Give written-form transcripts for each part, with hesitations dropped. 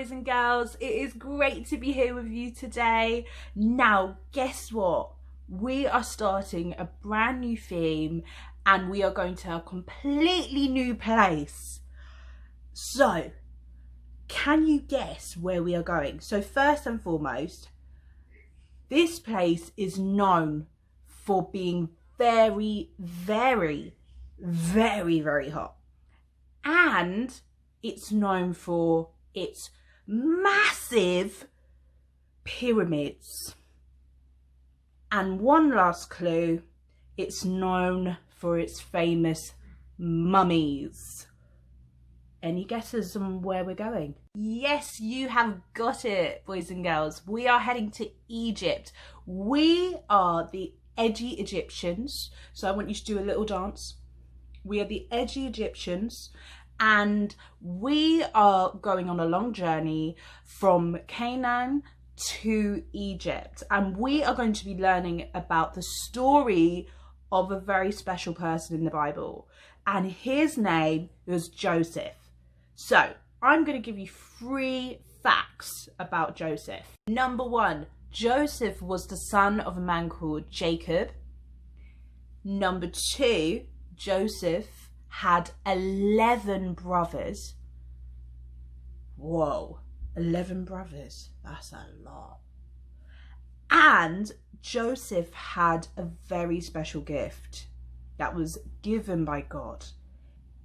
boys and girls, it is great to be here with you today. Now, guess what? We are starting a brand new theme and we are going to a completely new place. So, can you guess where we are going? So first and foremost, this place is known for being very, very, very, very hot. And it's known for its massive pyramids. And one last clue, it's known for its famous mummies. Any guesses on where we're going? Yes, you have got it, boys and girls. We are heading to Egypt. We are the edgy Egyptians. So I want you to do a little dance. We are the edgy Egyptians. And we are going on a long journey from Canaan to Egypt. And we are going to be learning about the story of a very special person in the Bible. And his name was Joseph. So I'm going to give you 3 facts about Joseph. Number 1, Joseph was the son of a man called Jacob. Number 2, Joseph had 11 brothers. Whoa, 11 brothers, that's a lot. And Joseph had a very special gift that was given by God.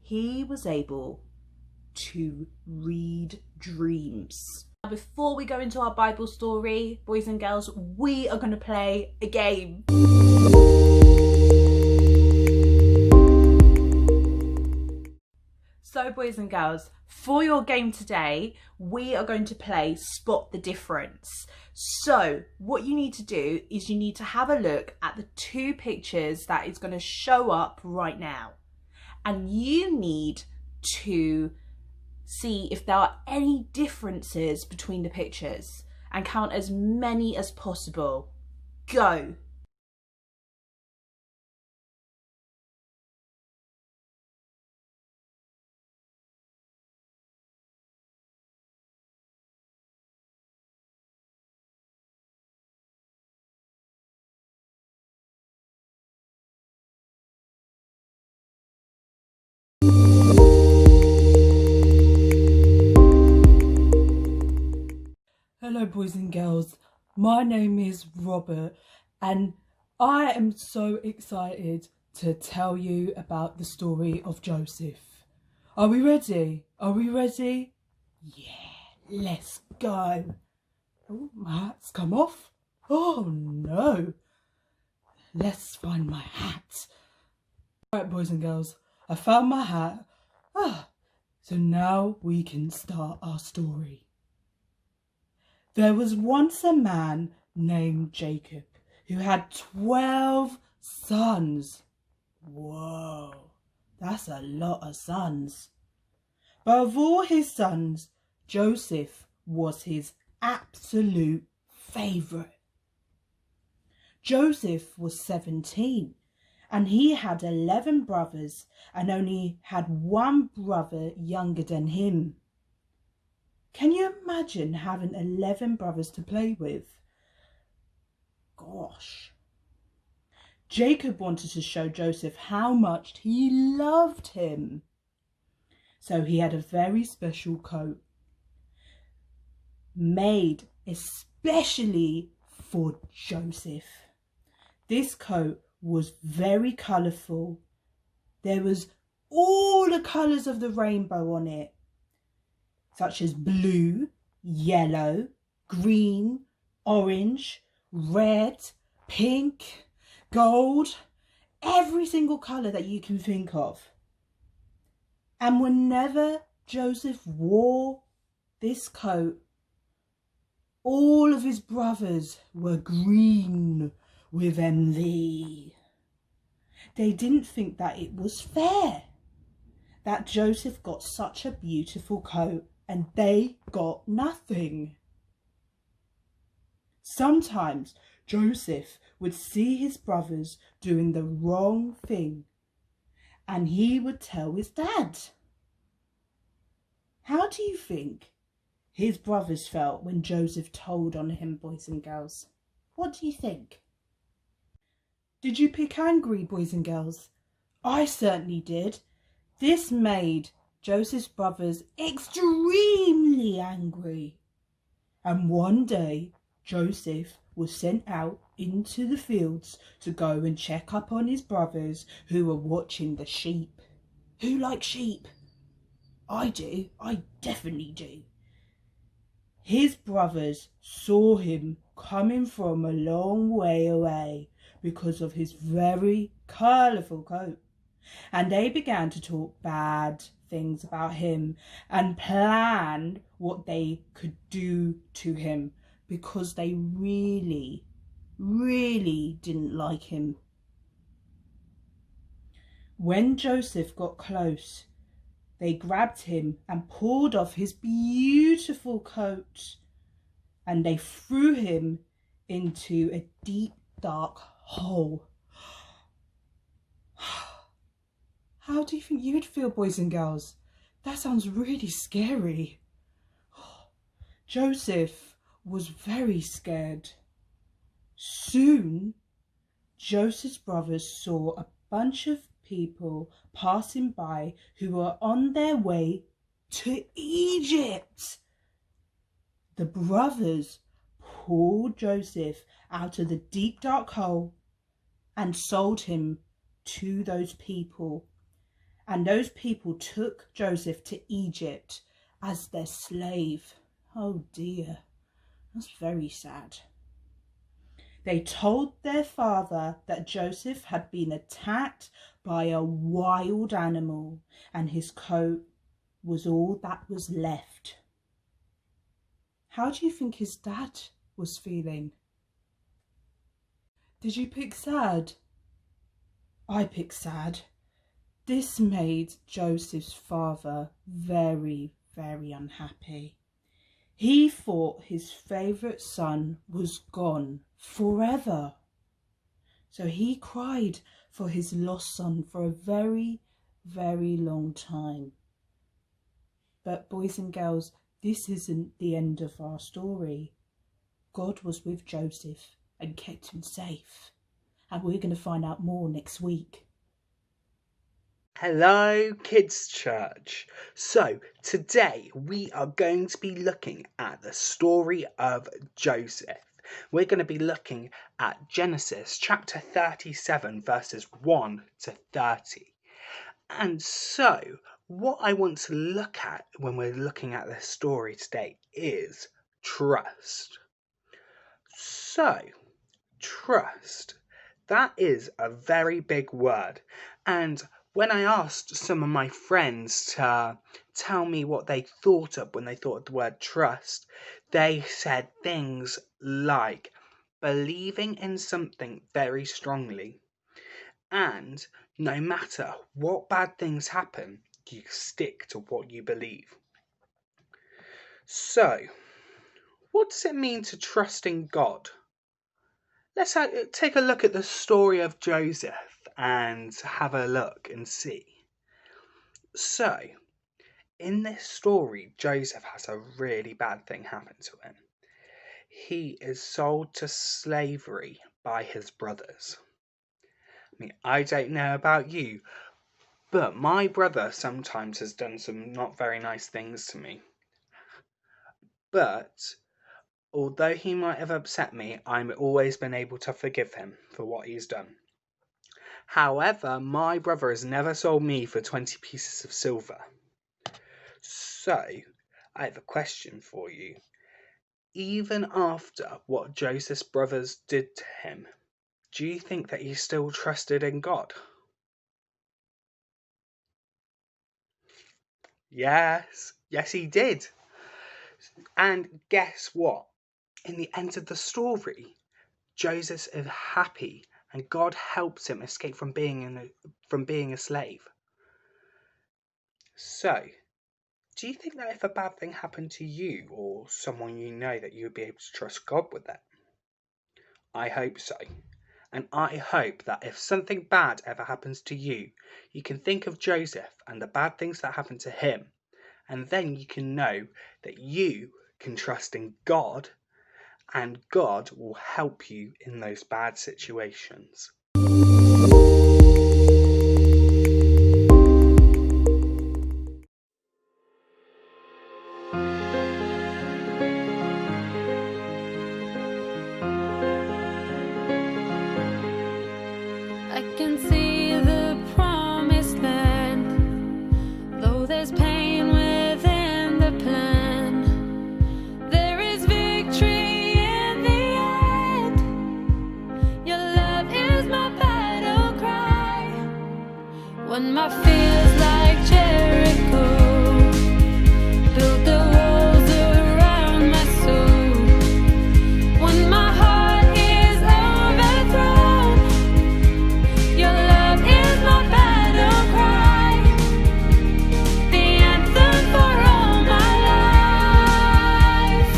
He was able to read dreams. Now, before we go into our Bible story, boys and girls, we are going to play a game. So boys and girls, for your game today, we are going to play Spot the Difference. So what you need to do is you need to have a look at the 2 pictures that is going to show up right now. And you need to see if there are any differences between the pictures and count as many as possible. Go! Hello boys and girls, my name is Robert and I am so excited to tell you about the story of Joseph. Are we ready? Are we ready? Yeah, let's go. Oh, my hat's come off. Oh no. Let's find my hat. Alright boys and girls, I found my hat. So now we can start our story. There was once a man named Jacob who had 12 sons. Whoa, that's a lot of sons. But of all his sons, Joseph was his absolute favourite. Joseph was 17 and he had 11 brothers and only had 1 brother younger than him. Can you imagine having 11 brothers to play with? Gosh. Jacob wanted to show Joseph how much he loved him. So he had a very special coat made especially for Joseph. This coat was very colourful. There was all the colours of the rainbow on it, such as blue, yellow, green, orange, red, pink, gold, every single colour that you can think of. And whenever Joseph wore this coat, all of his brothers were green with envy. They didn't think that it was fair that Joseph got such a beautiful coat and they got nothing. Sometimes Joseph would see his brothers doing the wrong thing and he would tell his dad. How do you think his brothers felt when Joseph told on him, boys and girls? What do you think? Did you pick angry, boys and girls? I certainly did. This made Joseph's brothers extremely angry. And one day, Joseph was sent out into the fields to go and check up on his brothers who were watching the sheep. Who likes sheep? I do. I definitely do. His brothers saw him coming from a long way away because of his very colourful coat, and they began to talk bad things about him and planned what they could do to him because they really, really didn't like him. When Joseph got close, they grabbed him and pulled off his beautiful coat, and they threw him into a deep, dark hole. How do you think you'd feel, boys and girls? That sounds really scary. Joseph was very scared. Soon, Joseph's brothers saw a bunch of people passing by who were on their way to Egypt. The brothers pulled Joseph out of the deep dark hole and sold him to those people. And those people took Joseph to Egypt as their slave. Oh dear, that's very sad. They told their father that Joseph had been attacked by a wild animal and his coat was all that was left. How do you think his dad was feeling? Did you pick sad? I picked sad. This made Joseph's father very, very unhappy. He thought his favourite son was gone forever. So he cried for his lost son for a very, very long time. But boys and girls, this isn't the end of our story. God was with Joseph and kept him safe. And we're going to find out more next week. Hello, Kids Church. So, today we are going to be looking at the story of Joseph. We're going to be looking at Genesis chapter 37, verses 1 to 30. And so, what I want to look at when we're looking at this story today is trust. So, trust. That is a very big word. And when I asked some of my friends to tell me what they thought of when they thought of the word trust, they said things like believing in something very strongly, and no matter what bad things happen, you stick to what you believe. So, what does it mean to trust in God? Let's take a look at the story of Joseph and have a look and see. So, in this story, Joseph has a really bad thing happen to him. He is sold to slavery by his brothers. I mean, I don't know about you, but my brother sometimes has done some not very nice things to me. But although he might have upset me, I've always been able to forgive him for what he's done. However, my brother has never sold me for 20 pieces of silver. So, I have a question for you. Even after what Joseph's brothers did to him, do you think that he still trusted in God? Yes, he did. And guess what? In the end of the story, Joseph is happy and God helps him escape from being a slave. So, do you think that if a bad thing happened to you or someone you know, that you would be able to trust God with that? I hope so. And I hope that if something bad ever happens to you, you can think of Joseph and the bad things that happened to him, and then you can know that you can trust in God, and God will help you in those bad situations. I can see the promised land, though there's pain within the plan. There is victory in the end. Your love is my battle cry. When my fears like Jericho build the walls around my soul, when my heart is overthrown, your love is my battle cry, the anthem for all my life.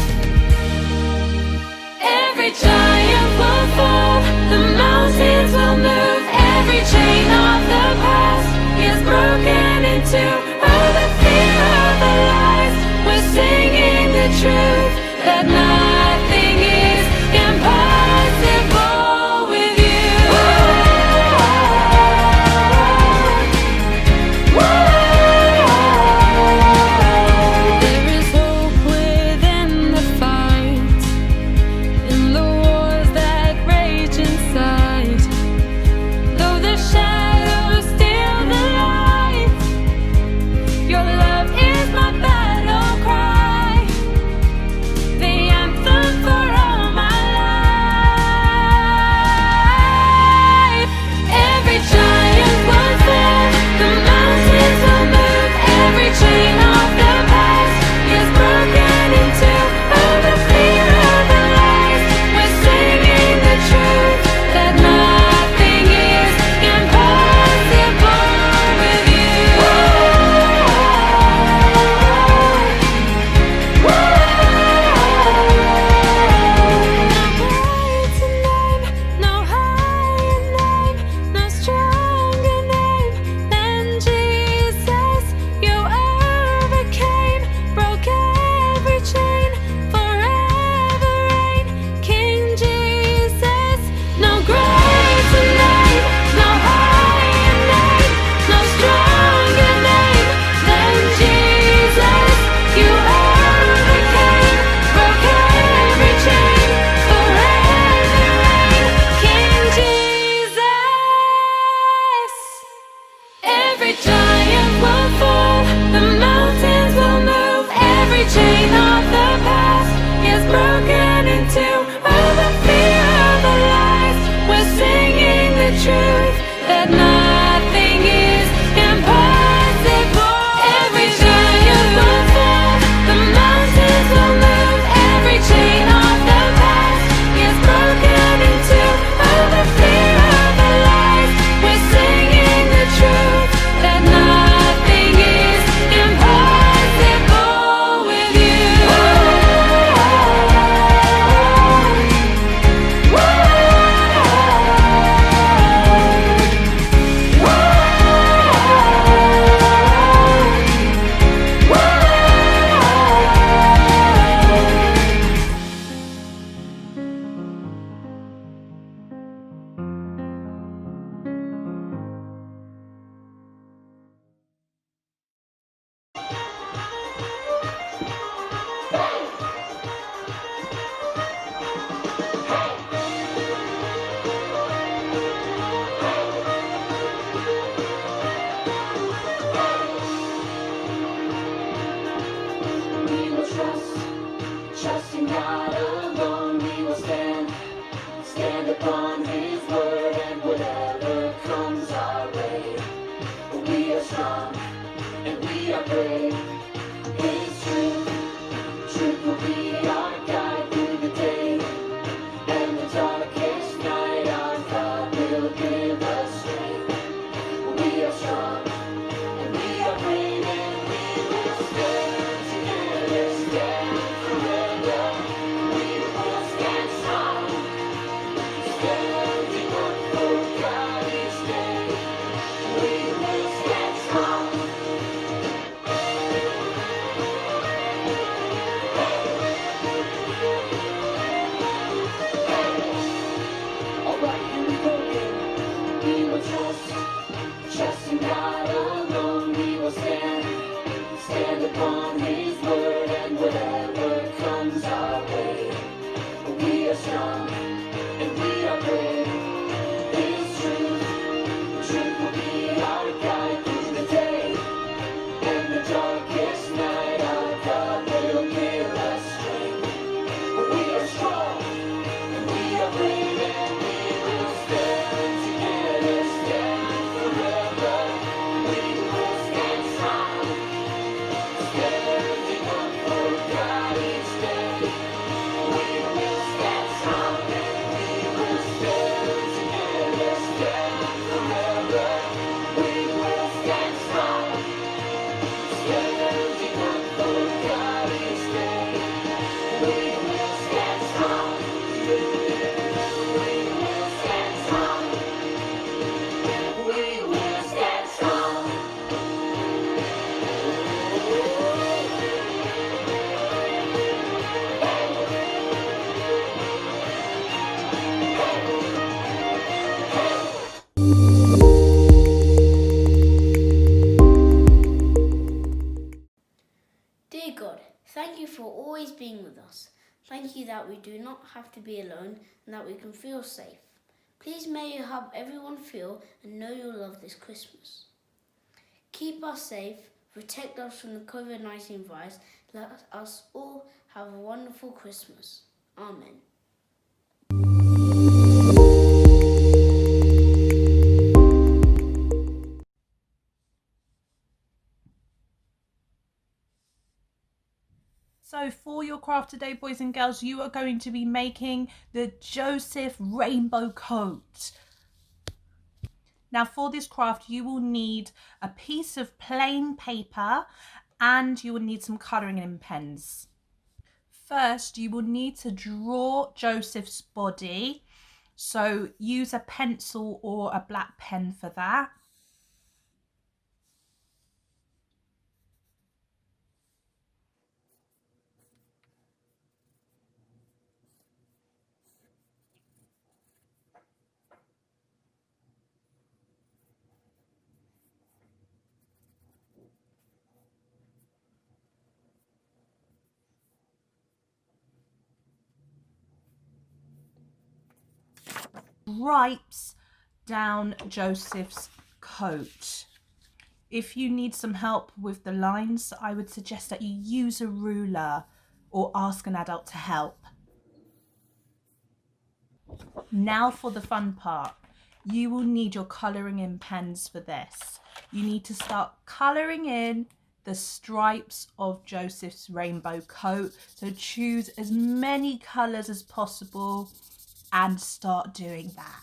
Every giant will fall, the mountains will move, every chain of the past is broken into We will trust in God alone. We will stand upon His word, and whatever comes our way, we are strong and we are brave. His truth will be our guide through the day and the darkest night. Our God will give us strength. We are strong and we are brave, and we will stand together, stand forever. We will stand strong, standing up for God each day. We will stand strong and we will stand together, stand forever. We will stand strong, standing up for God each day. We will stand strong. We will stand strong. We will stand strong. Dear God, thank you for always being with us. Thank you that we do not have to be alone and that we can feel safe. Please may you help everyone feel and know your love this Christmas. Keep us safe, protect us from the COVID-19 virus. Let us all have a wonderful Christmas. Amen. So for your craft today, boys and girls, you are going to be making the Joseph rainbow coat. Now for this craft, you will need a piece of plain paper and you will need some colouring in pens. First, you will need to draw Joseph's body. So use a pencil or a black pen for that. Stripes down Joseph's coat. If you need some help with the lines, I would suggest that you use a ruler or ask an adult to help. Now for the fun part. You will need your colouring in pens for this. You need to start colouring in the stripes of Joseph's rainbow coat. So choose as many colours as possible and start doing that.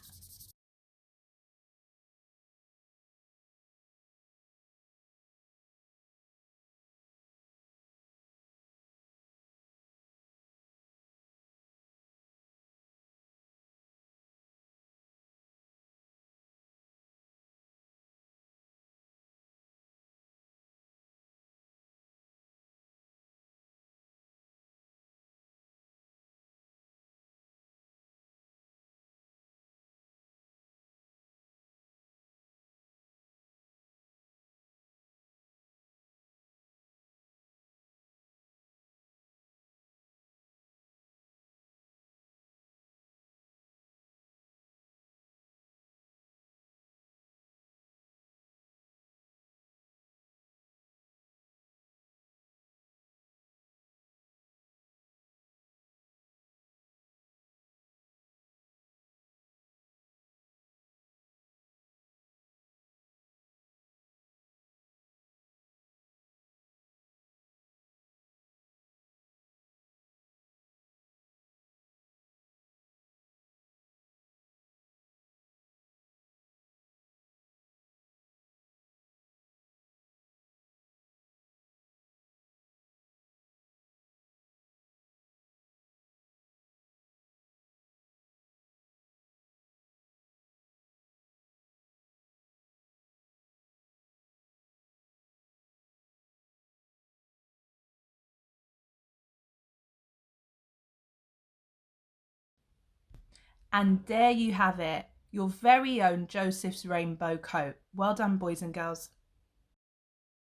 And there you have it. your very own Joseph's rainbow coat. Well done, boys and girls.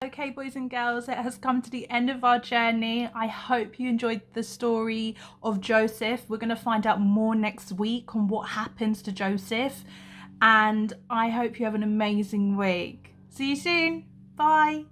Okay, boys and girls, it has come to the end of our journey. I hope you enjoyed the story of Joseph. We're going to find out more next week on what happens to Joseph. And I hope you have an amazing week. See you soon. Bye.